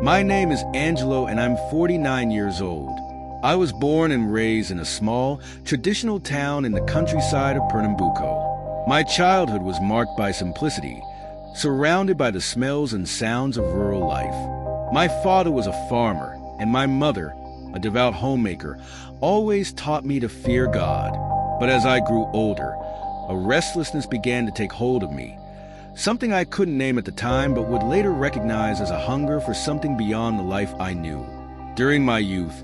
My name is Angelo and I'm 49 years old. I was born and raised in a small, traditional town in the countryside of Pernambuco. My childhood was marked by simplicity, surrounded by the smells and sounds of rural life. My father was a farmer, and my mother, a devout homemaker, always taught me to fear God. But as I grew older, a restlessness began to take hold of me, something I couldn't name at the time but would later recognize as a hunger for something beyond the life I knew. During my youth,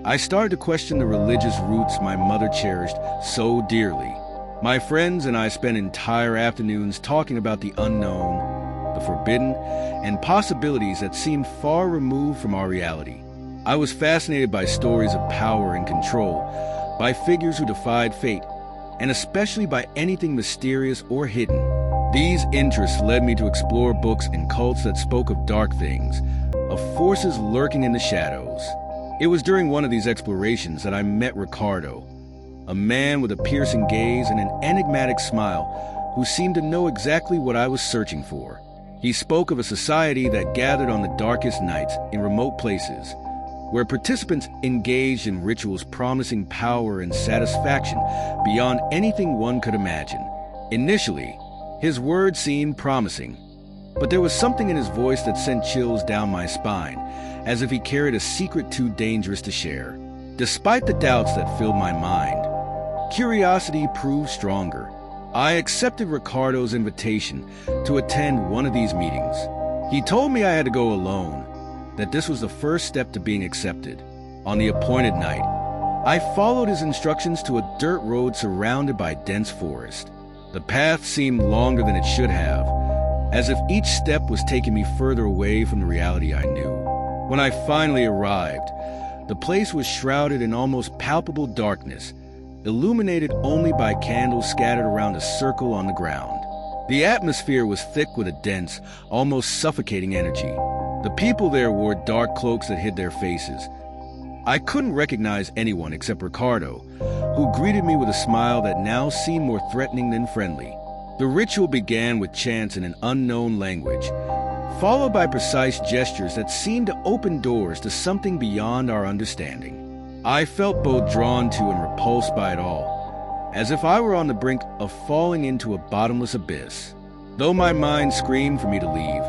I started to question the religious roots my mother cherished so dearly. My friends and I spent entire afternoons talking about the unknown, the forbidden, and possibilities that seemed far removed from our reality. I was fascinated by stories of power and control, by figures who defied fate, and especially by anything mysterious or hidden. These interests led me to explore books and cults that spoke of dark things, of forces lurking in the shadows. It was during one of these explorations that I met Ricardo, a man with a piercing gaze and an enigmatic smile who seemed to know exactly what I was searching for. He spoke of a society that gathered on the darkest nights in remote places, where participants engaged in rituals promising power and satisfaction beyond anything one could imagine. Initially, his words seemed promising, but there was something in his voice that sent chills down my spine, as if he carried a secret too dangerous to share. Despite the doubts that filled my mind, curiosity proved stronger. I accepted Ricardo's invitation to attend one of these meetings. He told me I had to go alone, that this was the first step to being accepted. On the appointed night, I followed his instructions to a dirt road surrounded by dense forest. The path seemed longer than it should have, as if each step was taking me further away from the reality I knew. When I finally arrived, the place was shrouded in almost palpable darkness, illuminated only by candles scattered around a circle on the ground. The atmosphere was thick with a dense, almost suffocating energy. The people there wore dark cloaks that hid their faces. I couldn't recognize anyone except Ricardo, who greeted me with a smile that now seemed more threatening than friendly. The ritual began with chants in an unknown language, followed by precise gestures that seemed to open doors to something beyond our understanding. I felt both drawn to and repulsed by it all, as if I were on the brink of falling into a bottomless abyss. Though my mind screamed for me to leave,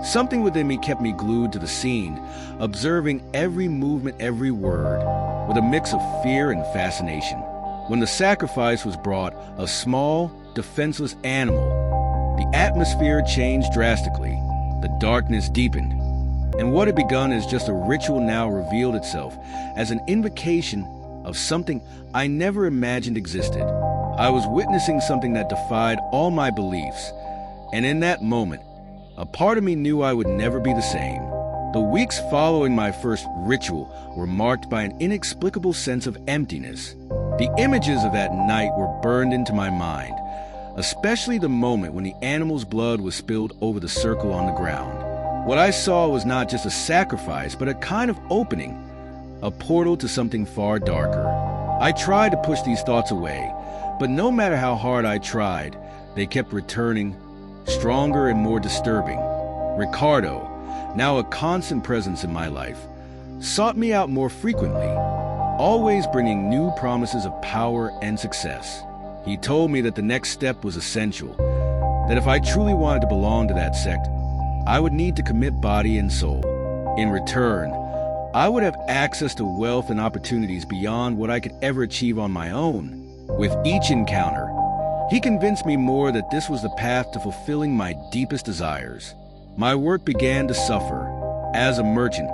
something within me kept me glued to the scene, observing every movement, every word, with a mix of fear and fascination. When the sacrifice was brought, a small, defenseless animal, the atmosphere changed drastically. The darkness deepened, and what had begun as just a ritual now revealed itself as an invocation of something I never imagined existed. I was witnessing something that defied all my beliefs, and in that moment, a part of me knew I would never be the same. The weeks following my first ritual were marked by an inexplicable sense of emptiness. The images of that night were burned into my mind, especially the moment when the animal's blood was spilled over the circle on the ground. What I saw was not just a sacrifice, but a kind of opening, a portal to something far darker. I tried to push these thoughts away, but no matter how hard I tried, they kept returning, stronger and more disturbing. Ricardo, now a constant presence in my life, sought me out more frequently, always bringing new promises of power and success. He told me that the next step was essential, that if I truly wanted to belong to that sect, I would need to commit body and soul. In return, I would have access to wealth and opportunities beyond what I could ever achieve on my own. With each encounter, he convinced me more that this was the path to fulfilling my deepest desires. My work began to suffer. As a merchant,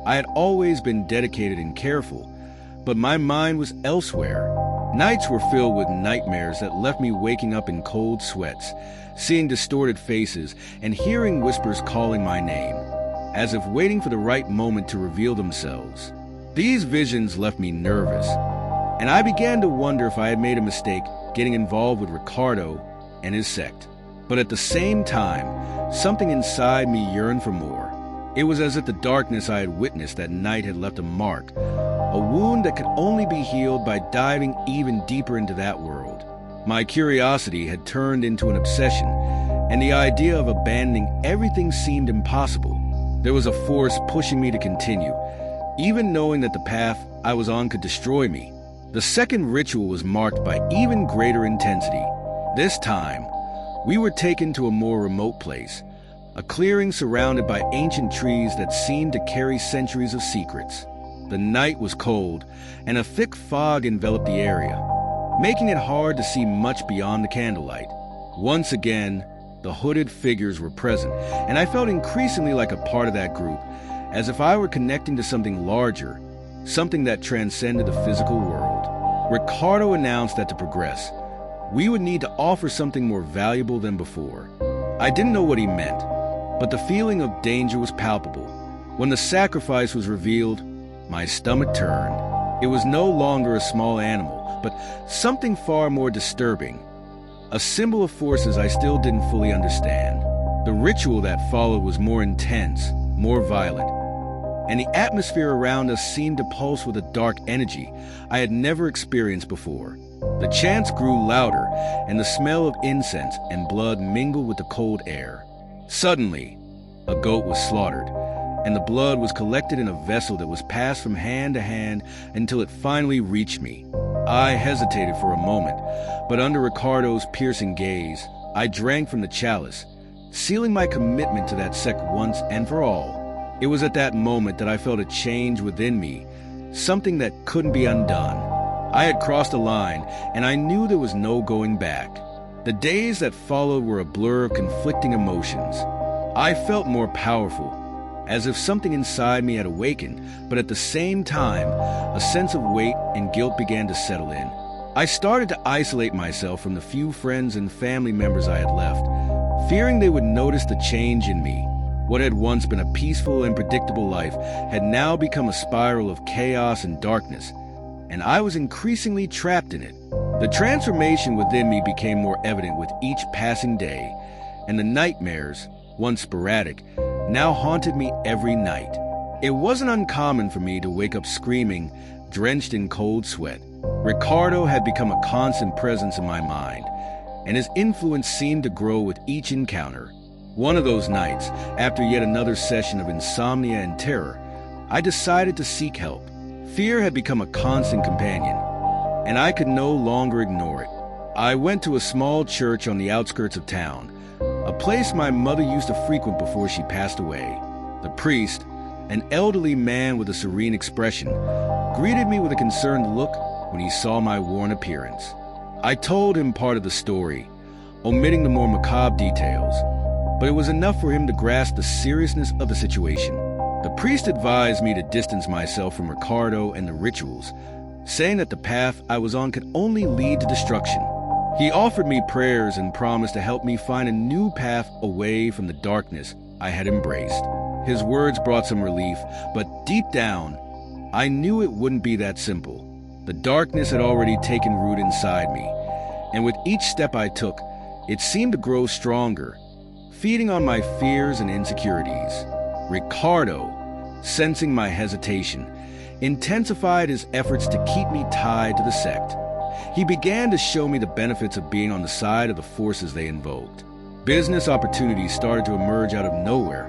I had always been dedicated and careful, but my mind was elsewhere. Nights were filled with nightmares that left me waking up in cold sweats, seeing distorted faces and hearing whispers calling my name, as if waiting for the right moment to reveal themselves. These visions left me nervous, and I began to wonder if I had made a mistake getting involved with Ricardo and his sect. But at the same time, something inside me yearned for more. It was as if the darkness I had witnessed that night had left a mark, a wound that could only be healed by diving even deeper into that world. My curiosity had turned into an obsession, and the idea of abandoning everything seemed impossible. There was a force pushing me to continue, even knowing that the path I was on could destroy me. The second ritual was marked by even greater intensity. This time, we were taken to a more remote place, a clearing surrounded by ancient trees that seemed to carry centuries of secrets. The night was cold, and a thick fog enveloped the area, making it hard to see much beyond the candlelight. Once again, the hooded figures were present, and I felt increasingly like a part of that group, as if I were connecting to something larger, something that transcended the physical world. Ricardo announced that to progress, we would need to offer something more valuable than before. I didn't know what he meant, but the feeling of danger was palpable. When the sacrifice was revealed, my stomach turned. It was no longer a small animal, but something far more disturbing, a symbol of forces I still didn't fully understand. The ritual that followed was more intense, more violent, and the atmosphere around us seemed to pulse with a dark energy I had never experienced before. The chants grew louder, and the smell of incense and blood mingled with the cold air. Suddenly, a goat was slaughtered, and the blood was collected in a vessel that was passed from hand to hand until it finally reached me. I hesitated for a moment, but under Ricardo's piercing gaze, I drank from the chalice, sealing my commitment to that sect once and for all. It was at that moment that I felt a change within me, something that couldn't be undone. I had crossed a line, and I knew there was no going back. The days that followed were a blur of conflicting emotions. I felt more powerful, as if something inside me had awakened, but at the same time, a sense of weight and guilt began to settle in. I started to isolate myself from the few friends and family members I had left, fearing they would notice the change in me. What had once been a peaceful and predictable life had now become a spiral of chaos and darkness, and I was increasingly trapped in it. The transformation within me became more evident with each passing day, and the nightmares, once sporadic, now haunted me every night. It wasn't uncommon for me to wake up screaming, drenched in cold sweat. Ricardo had become a constant presence in my mind, and his influence seemed to grow with each encounter. One of those nights, after yet another session of insomnia and terror, I decided to seek help. Fear had become a constant companion, and I could no longer ignore it. I went to a small church on the outskirts of town, a place my mother used to frequent before she passed away. The priest, an elderly man with a serene expression, greeted me with a concerned look when he saw my worn appearance. I told him part of the story, omitting the more macabre details, but it was enough for him to grasp the seriousness of the situation. The priest advised me to distance myself from Ricardo and the rituals, saying that the path I was on could only lead to destruction. He offered me prayers and promised to help me find a new path away from the darkness I had embraced. His words brought some relief, but deep down, I knew it wouldn't be that simple. The darkness had already taken root inside me, and with each step I took, it seemed to grow stronger, feeding on my fears and insecurities. Ricardo, sensing my hesitation, intensified his efforts to keep me tied to the sect. He began to show me the benefits of being on the side of the forces they invoked. Business opportunities started to emerge out of nowhere,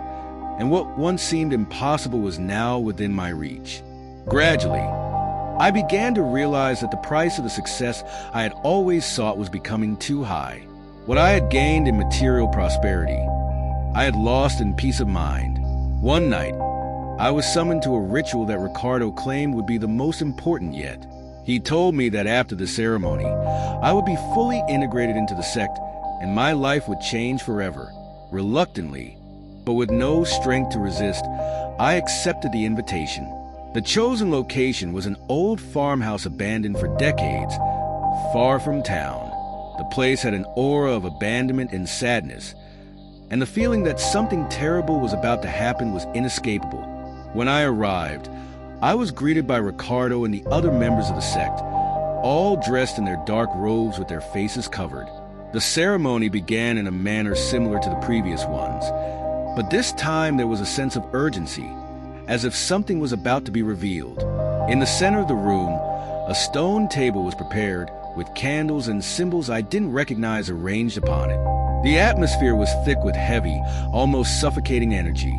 and what once seemed impossible was now within my reach. Gradually, I began to realize that the price of the success I had always sought was becoming too high. What I had gained in material prosperity, I had lost in peace of mind. One night, I was summoned to a ritual that Ricardo claimed would be the most important yet. He told me that after the ceremony, I would be fully integrated into the sect and my life would change forever. Reluctantly, but with no strength to resist, I accepted the invitation. The chosen location was an old farmhouse abandoned for decades, far from town. The place had an aura of abandonment and sadness, and the feeling that something terrible was about to happen was inescapable. When I arrived, I was greeted by Ricardo and the other members of the sect, all dressed in their dark robes with their faces covered. The ceremony began in a manner similar to the previous ones, but this time there was a sense of urgency, as if something was about to be revealed. In the center of the room, a stone table was prepared, with candles and symbols I didn't recognize arranged upon it. The atmosphere was thick with heavy, almost suffocating energy.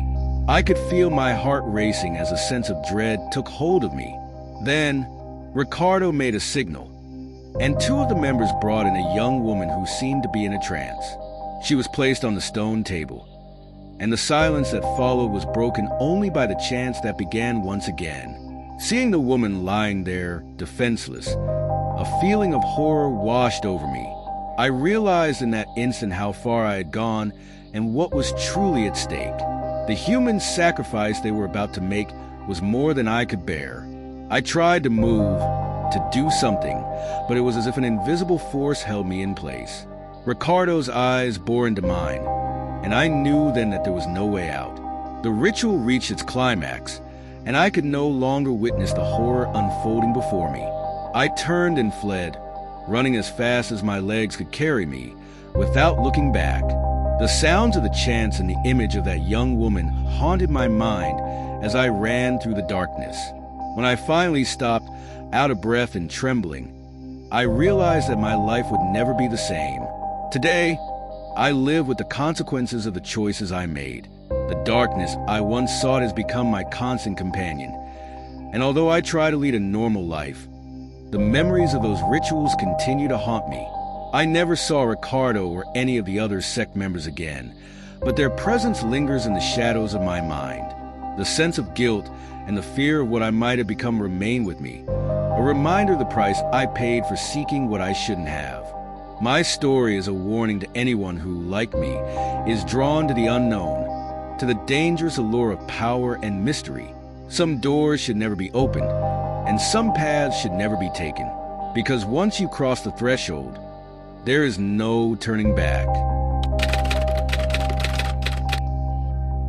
I could feel my heart racing as a sense of dread took hold of me. Then, Ricardo made a signal, and two of the members brought in a young woman who seemed to be in a trance. She was placed on the stone table, and the silence that followed was broken only by the chants that began once again. Seeing the woman lying there, defenseless, a feeling of horror washed over me. I realized in that instant how far I had gone and what was truly at stake. The human sacrifice they were about to make was more than I could bear. I tried to move, to do something, but it was as if an invisible force held me in place. Ricardo's eyes bore into mine, and I knew then that there was no way out. The ritual reached its climax, and I could no longer witness the horror unfolding before me. I turned and fled, running as fast as my legs could carry me, without looking back. The sounds of the chants and the image of that young woman haunted my mind as I ran through the darkness. When I finally stopped, out of breath and trembling, I realized that my life would never be the same. Today, I live with the consequences of the choices I made. The darkness I once sought has become my constant companion. And although I try to lead a normal life, the memories of those rituals continue to haunt me. I never saw Ricardo or any of the other sect members again, but their presence lingers in the shadows of my mind. The sense of guilt and the fear of what I might have become remain with me, a reminder of the price I paid for seeking what I shouldn't have. My story is a warning to anyone who, like me, is drawn to the unknown, to the dangerous allure of power and mystery. Some doors should never be opened, and some paths should never be taken, because once you cross the threshold, there is no turning back.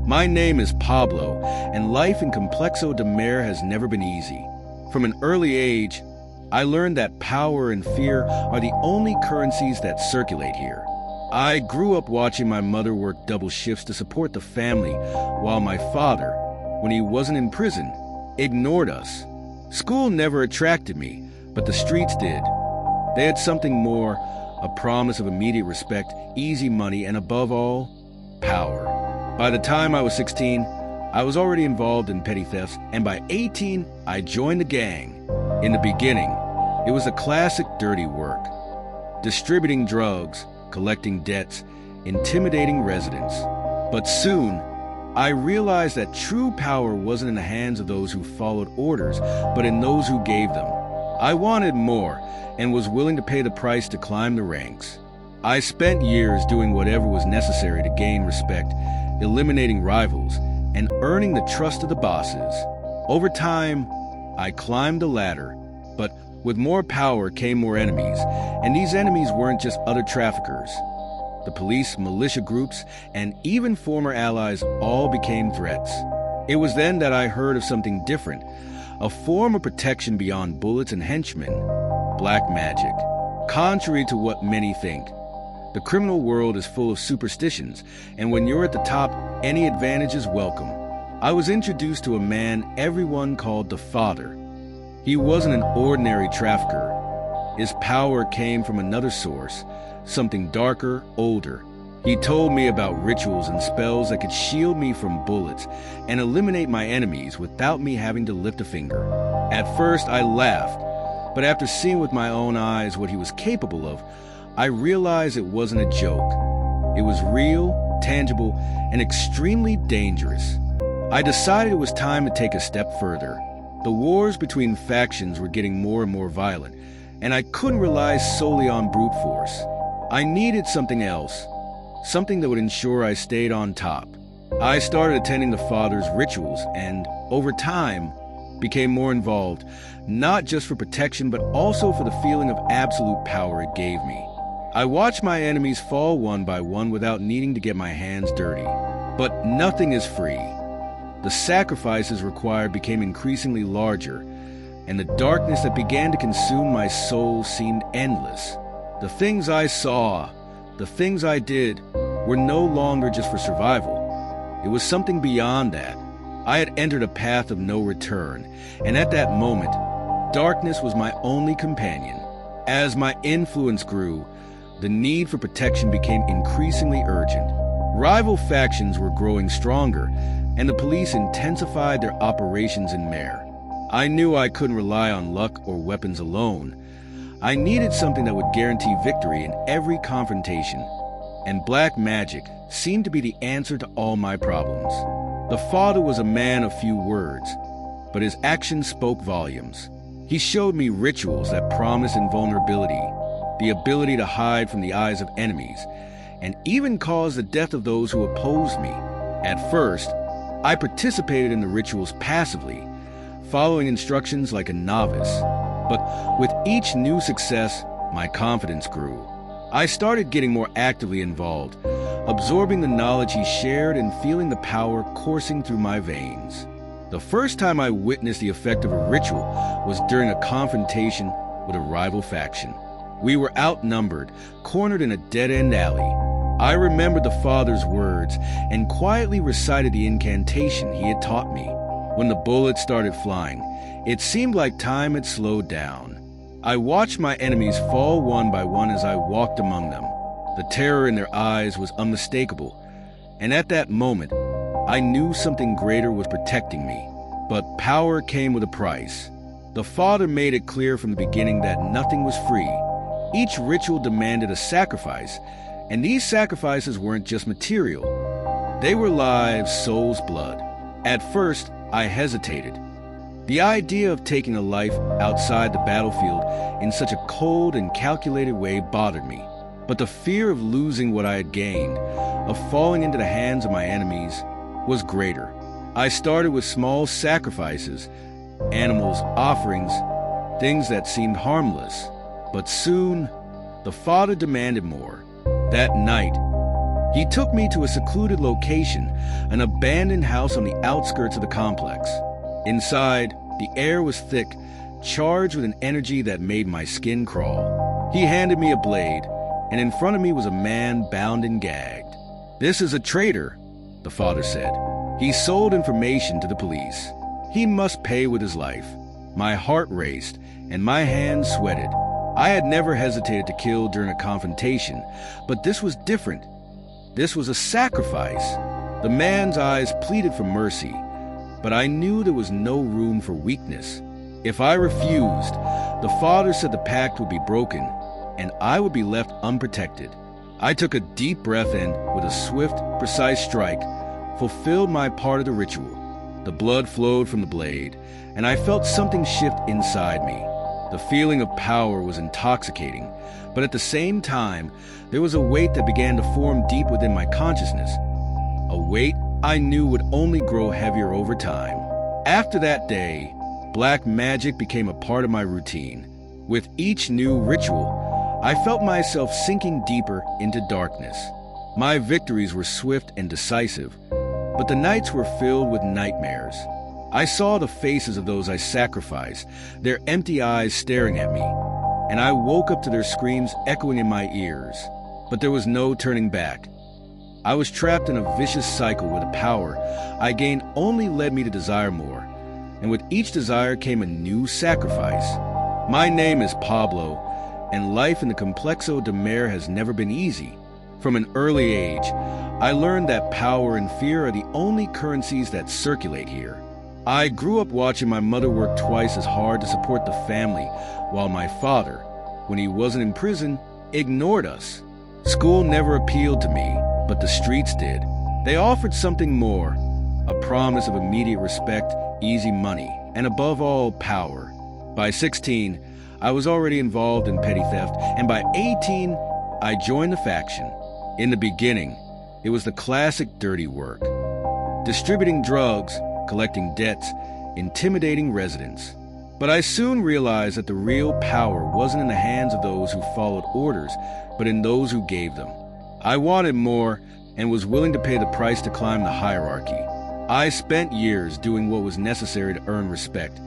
My name is Pablo, and life in Complexo de Mer has never been easy. From an early age, I learned that power and fear are the only currencies that circulate here. I grew up watching my mother work double shifts to support the family, while my father, when he wasn't in prison, ignored us. School never attracted me, but the streets did. They had something more, a promise of immediate respect, easy money, and above all, power. By the time I was 16, I was already involved in petty thefts, and by 18, I joined the gang. In the beginning, it was a classic dirty work. Distributing drugs, collecting debts, intimidating residents. But soon, I realized that true power wasn't in the hands of those who followed orders, but in those who gave them. I wanted more, and was willing to pay the price to climb the ranks. I spent years doing whatever was necessary to gain respect, eliminating rivals, and earning the trust of the bosses. Over time, I climbed the ladder, but with more power came more enemies, and these enemies weren't just other traffickers. The police, militia groups, and even former allies all became threats. It was then that I heard of something different, a form of protection beyond bullets and henchmen, black magic. Contrary to what many think, the criminal world is full of superstitions, and when you're at the top, any advantage is welcome. I was introduced to a man everyone called the Father. He wasn't an ordinary trafficker. His power came from another source, something darker, older. He told me about rituals and spells that could shield me from bullets and eliminate my enemies without me having to lift a finger. At first, I laughed, but after seeing with my own eyes what he was capable of, I realized it wasn't a joke. It was real, tangible, and extremely dangerous. I decided it was time to take a step further. The wars between factions were getting more and more violent, and I couldn't rely solely on brute force. I needed something else, something that would ensure I stayed on top. I started attending the Father's rituals and, over time, became more involved, not just for protection but also for the feeling of absolute power it gave me. I watched my enemies fall one by one without needing to get my hands dirty. But nothing is free. The sacrifices required became increasingly larger, and the darkness that began to consume my soul seemed endless. The things I saw, the things I did, were no longer just for survival. It was something beyond that. I had entered a path of no return, and at that moment, darkness was my only companion. As my influence grew, the need for protection became increasingly urgent. Rival factions were growing stronger, and the police intensified their operations in Mare. I knew I couldn't rely on luck or weapons alone. I needed something that would guarantee victory in every confrontation, and black magic seemed to be the answer to all my problems. The father was a man of few words, but his actions spoke volumes. He showed me rituals that promised invulnerability, the ability to hide from the eyes of enemies, and even caused the death of those who opposed me. At first, I participated in the rituals passively, following instructions like a novice. But with each new success, my confidence grew. I started getting more actively involved, absorbing the knowledge he shared and feeling the power coursing through my veins. The first time I witnessed the effect of a ritual was during a confrontation with a rival faction. We were outnumbered, cornered in a dead-end alley. I remembered the father's words and quietly recited the incantation he had taught me. When the bullets started flying, it seemed like time had slowed down. I watched my enemies fall one by one as I walked among them. The terror in their eyes was unmistakable, and at that moment, I knew something greater was protecting me. But power came with a price. The father made it clear from the beginning that nothing was free. Each ritual demanded a sacrifice, and these sacrifices weren't just material. They were lives, souls, blood. At first, I hesitated. The idea of taking a life outside the battlefield in such a cold and calculated way bothered me. But the fear of losing what I had gained, of falling into the hands of my enemies, was greater. I started with small sacrifices, animals, offerings, things that seemed harmless. But soon, the father demanded more. That night, he took me to a secluded location, an abandoned house on the outskirts of the complex. Inside, the air was thick, charged with an energy that made my skin crawl. He handed me a blade, and in front of me was a man bound and gagged. "This is a traitor," the father said. "He sold information to the police. He must pay with his life." My heart raced, and my hands sweated. I had never hesitated to kill during a confrontation, but this was different. This was a sacrifice. The man's eyes pleaded for mercy, but I knew there was no room for weakness. If I refused, the father said the pact would be broken, and I would be left unprotected. I took a deep breath and, with a swift, precise strike, fulfilled my part of the ritual. The blood flowed from the blade, and I felt something shift inside me. The feeling of power was intoxicating, but at the same time, there was a weight that began to form deep within my consciousness. A weight I knew would only grow heavier over time. After that day, black magic became a part of my routine. With each new ritual, I felt myself sinking deeper into darkness. My victories were swift and decisive, but the nights were filled with nightmares. I saw the faces of those I sacrificed, their empty eyes staring at me, and I woke up to their screams echoing in my ears. But there was no turning back. I was trapped in a vicious cycle where the power I gained only led me to desire more, and with each desire came a new sacrifice. My name is Pablo, and life in the Complexo de Mare has never been easy. From an early age, I learned that power and fear are the only currencies that circulate here. I grew up watching my mother work twice as hard to support the family, while my father, when he wasn't in prison, ignored us. School never appealed to me, but the streets did. They offered something more, a promise of immediate respect, easy money, and above all, power. By 16, I was already involved in petty theft, and by 18, I joined the faction. In the beginning, it was the classic dirty work. Distributing drugs, collecting debts, intimidating residents. But I soon realized that the real power wasn't in the hands of those who followed orders, but in those who gave them. I wanted more and was willing to pay the price to climb the hierarchy. I spent years doing what was necessary to earn respect,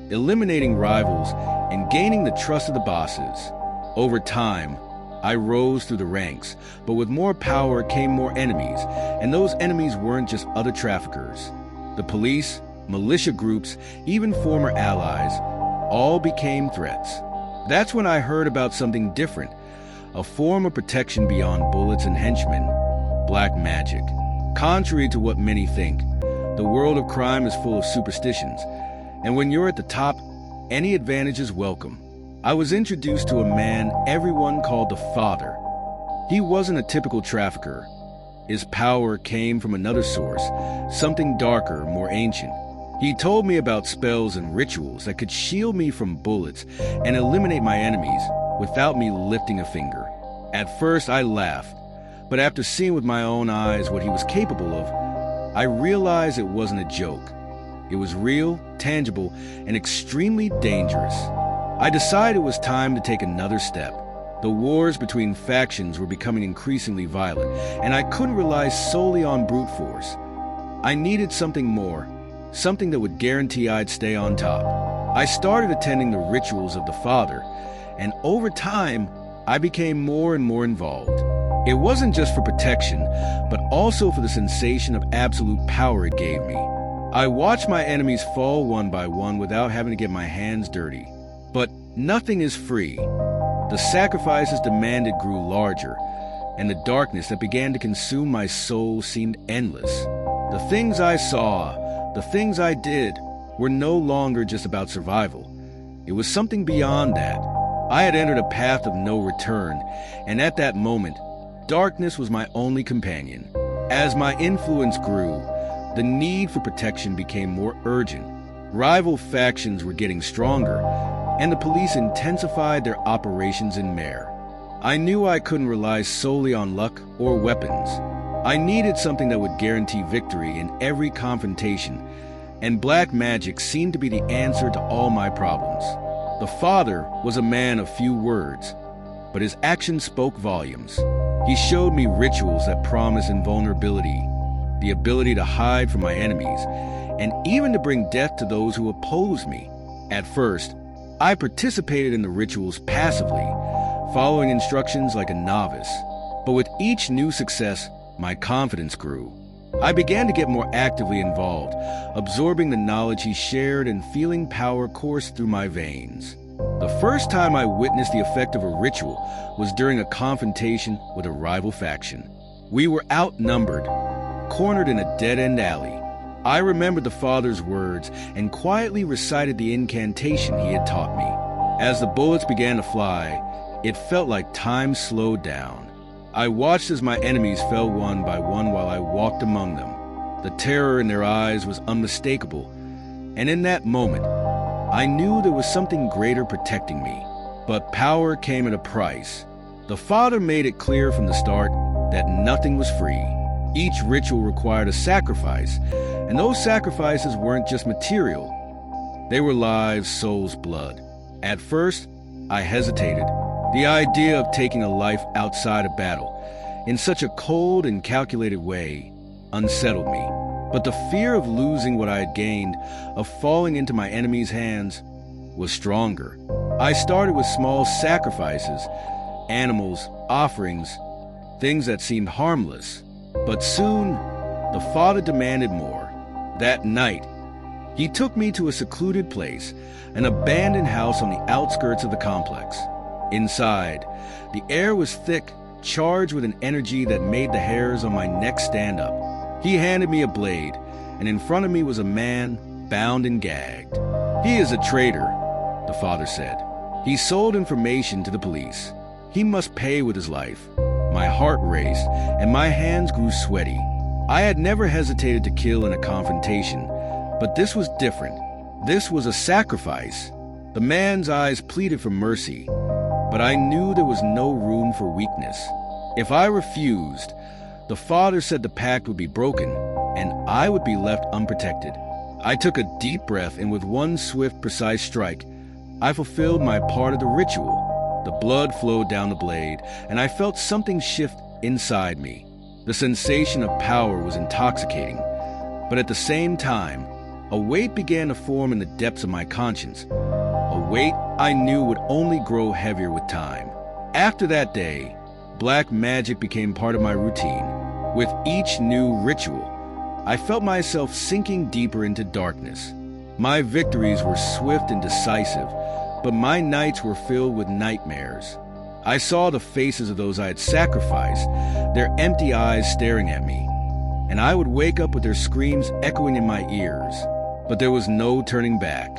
eliminating rivals and gaining the trust of the bosses. Over time, I rose through the ranks, but with more power came more enemies, and those enemies weren't just other traffickers. The police, militia groups, even former allies, all became threats. That's when I heard about something different, a form of protection beyond bullets and henchmen, black magic. Contrary to what many think, The world of crime is full of superstitions, and when you're at the top, any advantage is welcome. I was introduced to a man everyone called the Father. He wasn't a typical trafficker. His power came from another source, something darker, more ancient. He told me about spells and rituals that could shield me from bullets and eliminate my enemies without me lifting a finger. At first, I laughed, but after seeing with my own eyes what he was capable of, I realized it wasn't a joke. It was real, tangible, and extremely dangerous. I decided it was time to take another step. The wars between factions were becoming increasingly violent, and I couldn't rely solely on brute force. I needed something more, something that would guarantee I'd stay on top. I started attending the rituals of the Father, and over time, I became more and more involved. It wasn't just for protection, but also for the sensation of absolute power it gave me. I watched my enemies fall one by one without having to get my hands dirty. But nothing is free. The sacrifices demanded grew larger, and the darkness that began to consume my soul seemed endless. The things I saw, the things I did, were no longer just about survival. It was something beyond that. I had entered a path of no return, and at that moment, darkness was my only companion. As my influence grew, the need for protection became more urgent. Rival factions were getting stronger, and the police intensified their operations in Mare. I knew I couldn't rely solely on luck or weapons. I needed something that would guarantee victory in every confrontation, and black magic seemed to be the answer to all my problems. The Father was a man of few words, but his actions spoke volumes. He showed me rituals that promised invulnerability, the ability to hide from my enemies, and even to bring death to those who opposed me. At first, I participated in the rituals passively, following instructions like a novice. But with each new success, my confidence grew. I began to get more actively involved, absorbing the knowledge he shared and feeling power course through my veins. The first time I witnessed the effect of a ritual was during a confrontation with a rival faction. We were outnumbered, cornered in a dead-end alley. I remembered the Father's words and quietly recited the incantation he had taught me. As the bullets began to fly, it felt like time slowed down. I watched as my enemies fell one by one while I walked among them. The terror in their eyes was unmistakable, and in that moment, I knew there was something greater protecting me. But power came at a price. The Father made it clear from the start that nothing was free. Each ritual required a sacrifice, and those sacrifices weren't just material. They were lives, souls, blood. At first, I hesitated. The idea of taking a life outside of battle, in such a cold and calculated way, unsettled me. But the fear of losing what I had gained, of falling into my enemy's hands, was stronger. I started with small sacrifices, animals, offerings, things that seemed harmless. But soon, the Father demanded more. That night, he took me to a secluded place, an abandoned house on the outskirts of the complex. Inside, the air was thick, charged with an energy that made the hairs on my neck stand up. He handed me a blade, and in front of me was a man, bound and gagged. "He is a traitor," the Father said. "He sold information to the police. He must pay with his life." My heart raced, and my hands grew sweaty. I had never hesitated to kill in a confrontation, but this was different. This was a sacrifice. The man's eyes pleaded for mercy, but I knew there was no room for weakness. If I refused, the Father said the pact would be broken, and I would be left unprotected. I took a deep breath, and with one swift, precise strike, I fulfilled my part of the ritual. The blood flowed down the blade, and I felt something shift inside me. The sensation of power was intoxicating, but at the same time, a weight began to form in the depths of my conscience, a weight I knew would only grow heavier with time. After that day, black magic became part of my routine. With each new ritual, I felt myself sinking deeper into darkness. My victories were swift and decisive, but my nights were filled with nightmares. I saw the faces of those I had sacrificed, their empty eyes staring at me, and I would wake up with their screams echoing in my ears. But there was no turning back.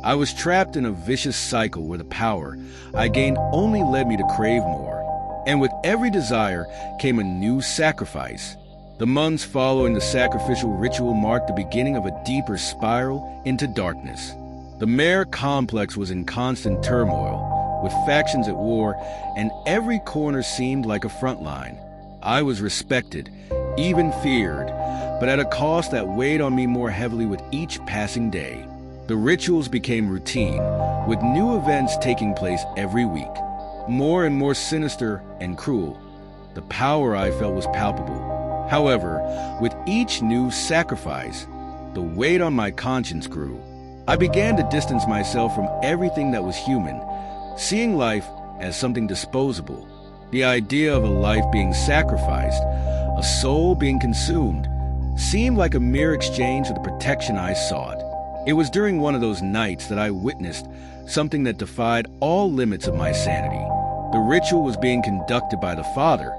I was trapped in a vicious cycle where the power I gained only led me to crave more. And with every desire came a new sacrifice. The months following the sacrificial ritual marked the beginning of a deeper spiral into darkness. The Mare complex was in constant turmoil, with factions at war, and every corner seemed like a front line. I was respected, even feared, but at a cost that weighed on me more heavily with each passing day. The rituals became routine, with new events taking place every week. More and more sinister and cruel, the power I felt was palpable. However, with each new sacrifice, the weight on my conscience grew. I began to distance myself from everything that was human, seeing life as something disposable. The idea of a life being sacrificed, a soul being consumed, seemed like a mere exchange for the protection I sought. It was during one of those nights that I witnessed something that defied all limits of my sanity. The ritual was being conducted by the Father,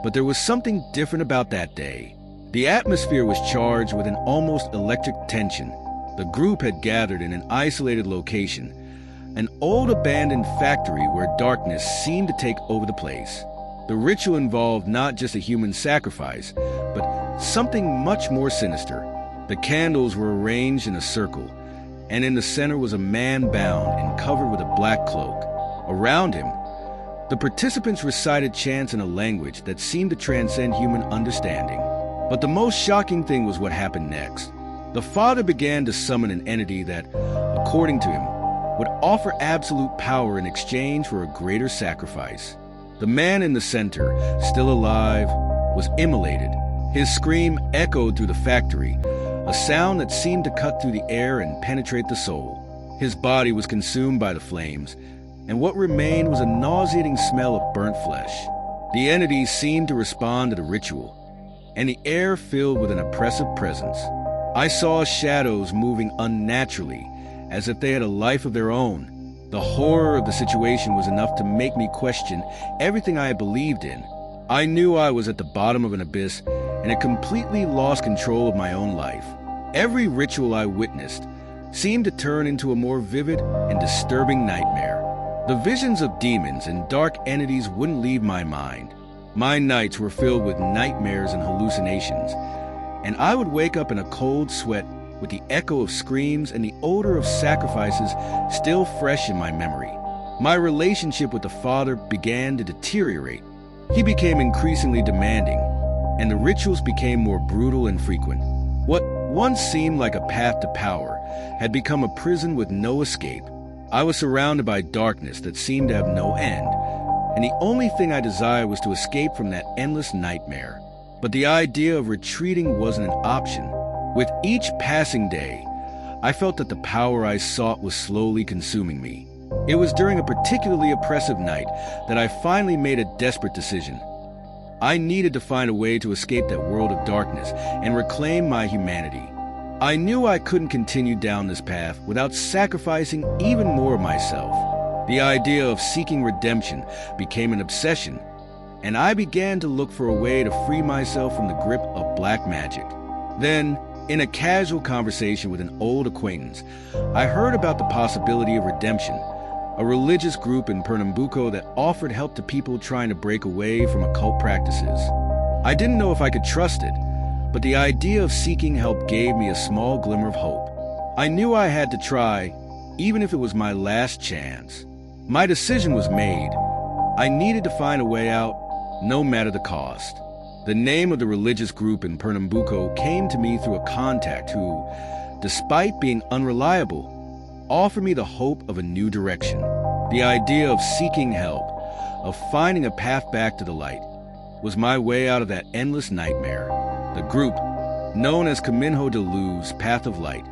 but there was something different about that day. The atmosphere was charged with an almost electric tension. The group had gathered in an isolated location, an old abandoned factory where darkness seemed to take over the place. The ritual involved not just a human sacrifice, but something much more sinister. The candles were arranged in a circle, and in the center was a man bound and covered with a black cloak. Around him, the participants recited chants in a language that seemed to transcend human understanding. But the most shocking thing was what happened next. The Father began to summon an entity that, according to him, would offer absolute power in exchange for a greater sacrifice. The man in the center, still alive, was immolated. His scream echoed through the factory, a sound that seemed to cut through the air and penetrate the soul. His body was consumed by the flames, and what remained was a nauseating smell of burnt flesh. The entity seemed to respond to the ritual, and the air filled with an oppressive presence. I saw shadows moving unnaturally, as if they had a life of their own. The horror of the situation was enough to make me question everything I had believed in. I knew I was at the bottom of an abyss and had completely lost control of my own life. Every ritual I witnessed seemed to turn into a more vivid and disturbing nightmare. The visions of demons and dark entities wouldn't leave my mind. My nights were filled with nightmares and hallucinations, and I would wake up in a cold sweat with the echo of screams and the odor of sacrifices still fresh in my memory. My relationship with the Father began to deteriorate. He became increasingly demanding, and the rituals became more brutal and frequent. What once seemed like a path to power had become a prison with no escape. I was surrounded by darkness that seemed to have no end, and the only thing I desired was to escape from that endless nightmare. But the idea of retreating wasn't an option. With each passing day, I felt that the power I sought was slowly consuming me. It was during a particularly oppressive night that I finally made a desperate decision. I needed to find a way to escape that world of darkness and reclaim my humanity. I knew I couldn't continue down this path without sacrificing even more of myself. The idea of seeking redemption became an obsession, and I began to look for a way to free myself from the grip of black magic. Then, in a casual conversation with an old acquaintance, I heard about the possibility of redemption, a religious group in Pernambuco that offered help to people trying to break away from occult practices. I didn't know if I could trust it, but the idea of seeking help gave me a small glimmer of hope. I knew I had to try, even if it was my last chance. My decision was made. I needed to find a way out, no matter the cost. The name of the religious group in Pernambuco came to me through a contact who, despite being unreliable, offered me the hope of a new direction. The idea of seeking help, of finding a path back to the light, was my way out of that endless nightmare. The group, known as Caminho de Luz, Path of Light,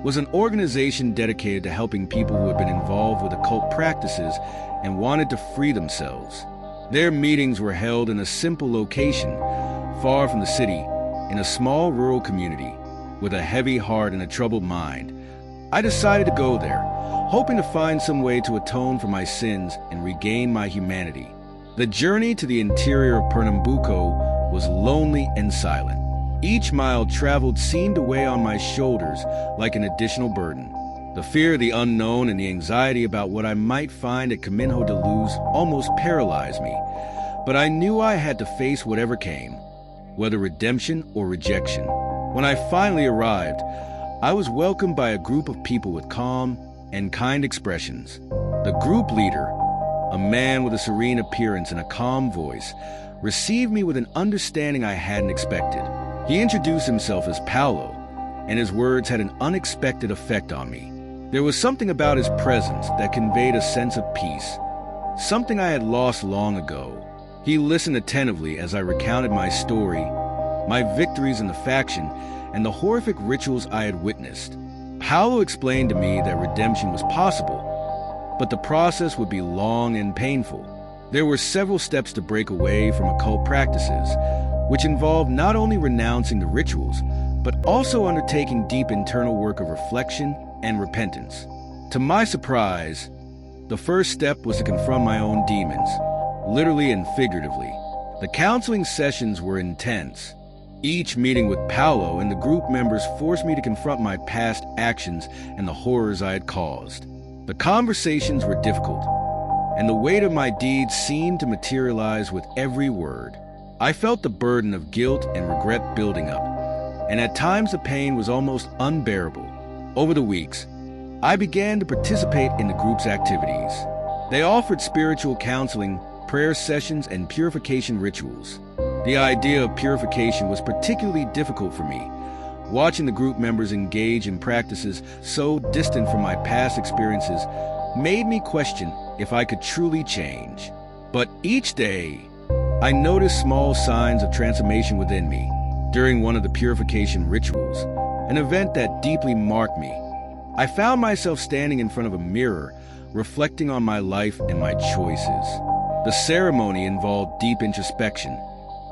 was an organization dedicated to helping people who had been involved with occult practices and wanted to free themselves. Their meetings were held in a simple location, far from the city, in a small rural community. With a heavy heart and a troubled mind, I decided to go there, hoping to find some way to atone for my sins and regain my humanity. The journey to the interior of Pernambuco was lonely and silent. Each mile traveled seemed to weigh on my shoulders like an additional burden. The fear of the unknown and the anxiety about what I might find at Kaminho de Luz almost paralyzed me, but I knew I had to face whatever came, whether redemption or rejection. When I finally arrived, I was welcomed by a group of people with calm and kind expressions. The group leader, a man with a serene appearance and a calm voice, received me with an understanding I hadn't expected. He introduced himself as Paulo, and his words had an unexpected effect on me. There was something about his presence that conveyed a sense of peace, something I had lost long ago. He listened attentively as I recounted my story, my victories in the faction, and the horrific rituals I had witnessed. Paulo explained to me that redemption was possible, but the process would be long and painful. There were several steps to break away from occult practices, which involved not only renouncing the rituals, but also undertaking deep internal work of reflection and repentance. To my surprise, the first step was to confront my own demons, literally and figuratively. The counseling sessions were intense. Each meeting with Paulo and the group members forced me to confront my past actions and the horrors I had caused. The conversations were difficult, and the weight of my deeds seemed to materialize with every word. I felt the burden of guilt and regret building up, and at times the pain was almost unbearable. Over the weeks, I began to participate in the group's activities. They offered spiritual counseling, prayer sessions, and purification rituals. The idea of purification was particularly difficult for me. Watching the group members engage in practices so distant from my past experiences made me question if I could truly change. But each day, I noticed small signs of transformation within me. During one of the purification rituals, an event that deeply marked me, I found myself standing in front of a mirror, reflecting on my life and my choices. The ceremony involved deep introspection,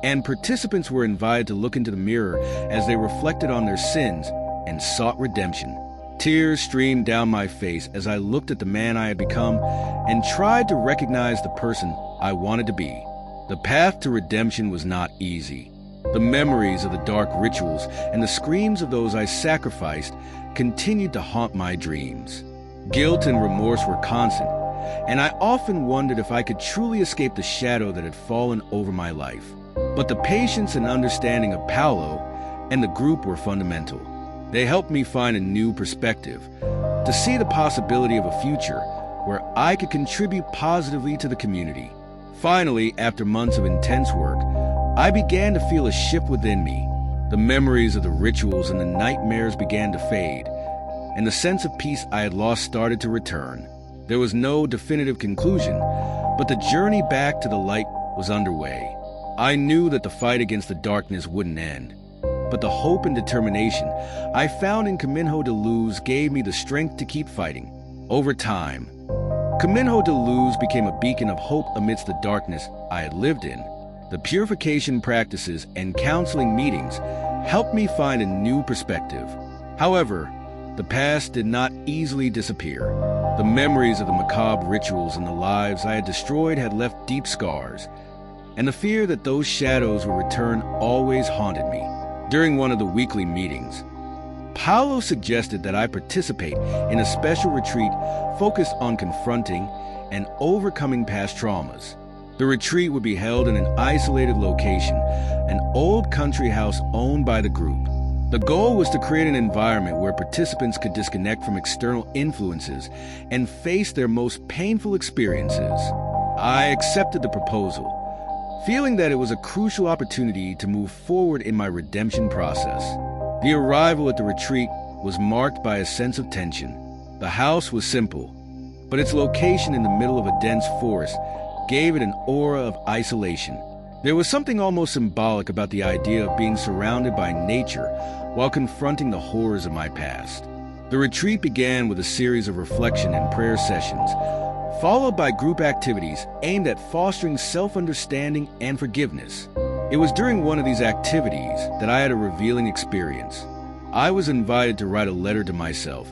and participants were invited to look into the mirror as they reflected on their sins and sought redemption. Tears streamed down my face as I looked at the man I had become and tried to recognize the person I wanted to be. The path to redemption was not easy. The memories of the dark rituals and the screams of those I sacrificed continued to haunt my dreams. Guilt and remorse were constant, and I often wondered if I could truly escape the shadow that had fallen over my life. But the patience and understanding of Paulo and the group were fundamental. They helped me find a new perspective, to see the possibility of a future where I could contribute positively to the community. Finally, after months of intense work, I began to feel a shift within me. The memories of the rituals and the nightmares began to fade, and the sense of peace I had lost started to return. There was no definitive conclusion, but the journey back to the light was underway. I knew that the fight against the darkness wouldn't end, but the hope and determination I found in Kaminho de Luz gave me the strength to keep fighting. Over time, Kaminho de Luz became a beacon of hope amidst the darkness I had lived in. The purification practices and counseling meetings helped me find a new perspective. However, the past did not easily disappear. The memories of the macabre rituals and the lives I had destroyed had left deep scars, and the fear that those shadows would return always haunted me. During one of the weekly meetings, Paulo suggested that I participate in a special retreat focused on confronting and overcoming past traumas. The retreat would be held in an isolated location, an old country house owned by the group. The goal was to create an environment where participants could disconnect from external influences and face their most painful experiences. I accepted the proposal, feeling that it was a crucial opportunity to move forward in my redemption process. The arrival at the retreat was marked by a sense of tension. The house was simple, but its location in the middle of a dense forest gave it an aura of isolation. There was something almost symbolic about the idea of being surrounded by nature while confronting the horrors of my past. The retreat began with a series of reflection and prayer sessions, followed by group activities aimed at fostering self-understanding and forgiveness. It was during one of these activities that I had a revealing experience. I was invited to write a letter to myself,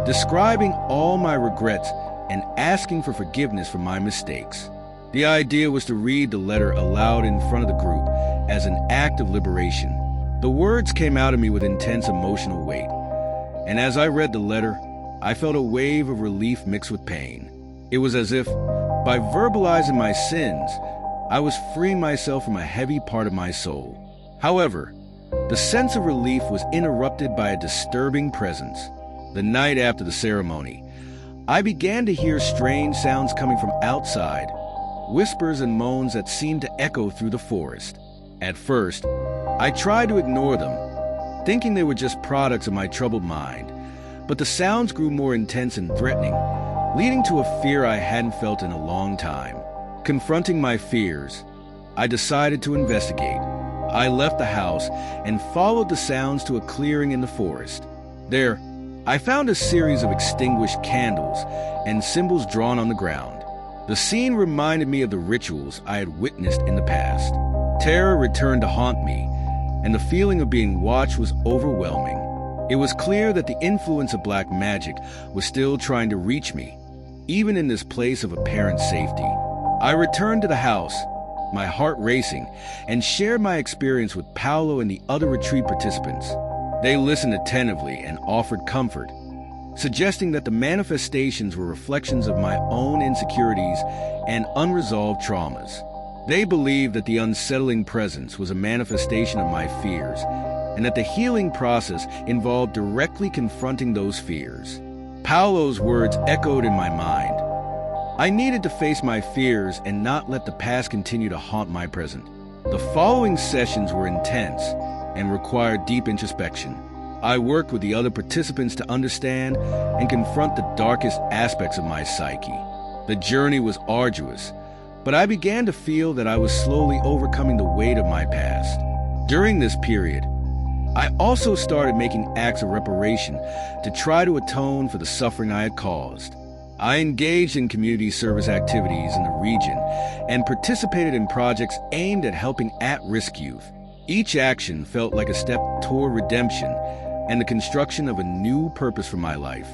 describing all my regrets and asking for forgiveness for my mistakes. The idea was to read the letter aloud in front of the group as an act of liberation. The words came out of me with intense emotional weight, and as I read the letter, I felt a wave of relief mixed with pain. It was as if, by verbalizing my sins, I was freeing myself from a heavy part of my soul. However, the sense of relief was interrupted by a disturbing presence. The night after the ceremony, I began to hear strange sounds coming from outside, whispers and moans that seemed to echo through the forest. At first, I tried to ignore them, thinking they were just products of my troubled mind, but the sounds grew more intense and threatening, leading to a fear I hadn't felt in a long time. Confronting my fears, I decided to investigate. I left the house and followed the sounds to a clearing in the forest. There, I found a series of extinguished candles and symbols drawn on the ground. The scene reminded me of the rituals I had witnessed in the past. Terror returned to haunt me, and the feeling of being watched was overwhelming. It was clear that the influence of black magic was still trying to reach me, even in this place of apparent safety. I returned to the house, my heart racing, and shared my experience with Paolo and the other retreat participants. They listened attentively and offered comfort, suggesting that the manifestations were reflections of my own insecurities and unresolved traumas. They believed that the unsettling presence was a manifestation of my fears, and that the healing process involved directly confronting those fears. Paolo's words echoed in my mind. I needed to face my fears and not let the past continue to haunt my present. The following sessions were intense and required deep introspection. I worked with the other participants to understand and confront the darkest aspects of my psyche. The journey was arduous, but I began to feel that I was slowly overcoming the weight of my past. During this period, I also started making acts of reparation to try to atone for the suffering I had caused. I engaged in community service activities in the region and participated in projects aimed at helping at-risk youth. Each action felt like a step toward redemption and the construction of a new purpose for my life.